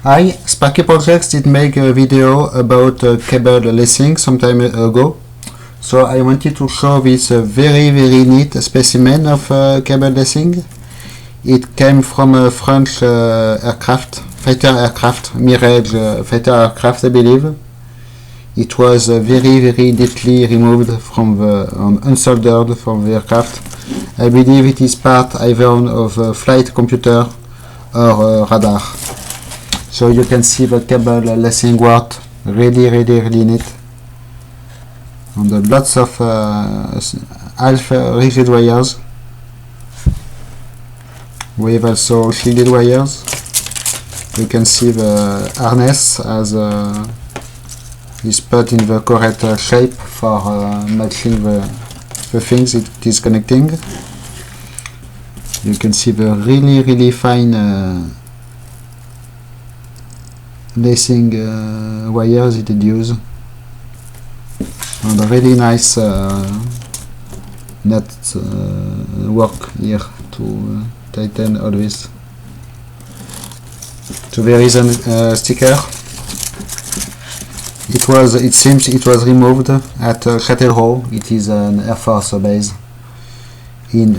Hi, Sparky Projects did make a video about cable lacing some time ago. So I wanted to show this very neat specimen of cable lacing. It came from a French fighter aircraft, Mirage fighter aircraft, I believe. It was very neatly removed from the unsoldered from the aircraft. I believe it is part either of a flight computer or radar. So you can see the cable lacing work really neat. And lots of half rigid wires with also shielded wires. You can see the harness as is put in the correct shape for matching the things it is connecting. You can see the really fine lacing wires it did use, and a really nice net work here to tighten all this. So there is a sticker. It seems it was removed at Châtellerault. It is an Air Force base in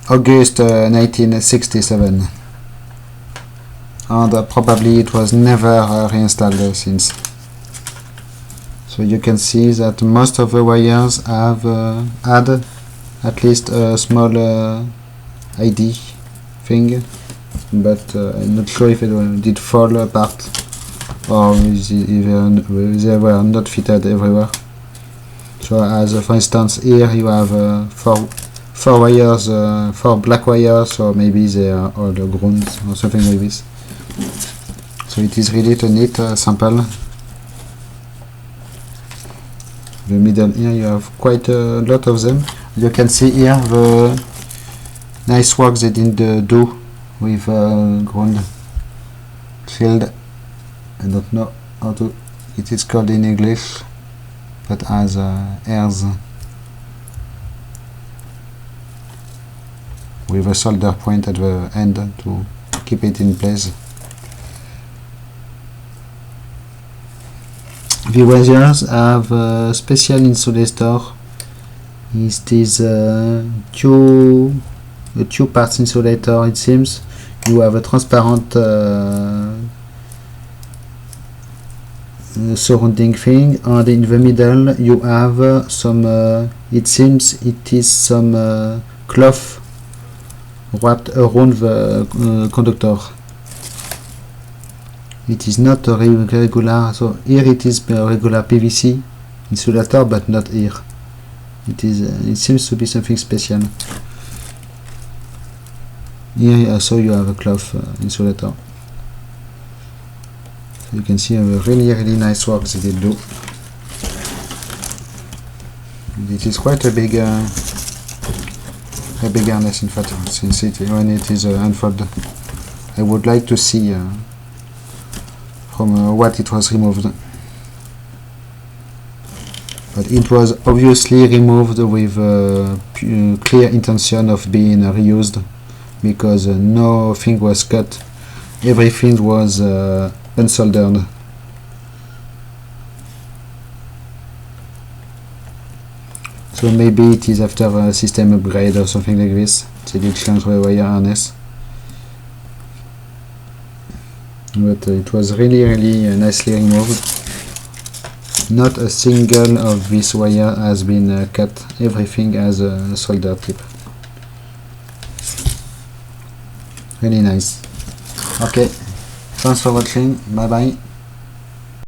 August 1967. And probably it was never reinstalled since. So you can see that most of the wires have had at least a small ID thing, but I'm not sure if it did fall apart or they were not fitted everywhere. So as for instance here you have four wires, four black wires, so maybe they are all ground or something like this. So it is really a neat sample. The middle here you have quite a lot of them. You can see here the nice work they did do with ground shield. I don't know how to it is called in English, but as airs with a solder point at the end to keep it in place. The wires have a special insulator. It is a two parts insulator, it seems. You have a transparent surrounding thing, and in the middle you have some it seems it is some cloth wrapped around the conductor. It is not a regular, so here it is a regular PVC insulator, but not here. It seems to be something special. Here also you have a cloth insulator. So you can see a really nice work that they do. It is quite a big harness in fact, since when it is unfolded. I would like to see from what it was removed. But it was obviously removed with clear intention of being reused, because nothing was cut, everything was unsoldered. So maybe it is after a system upgrade or something like this. They did change the wire harness. But it was really nicely removed. Not a single of this wire has been cut. Everything has a solder tip. Really nice. Okay, thanks for watching. Bye bye.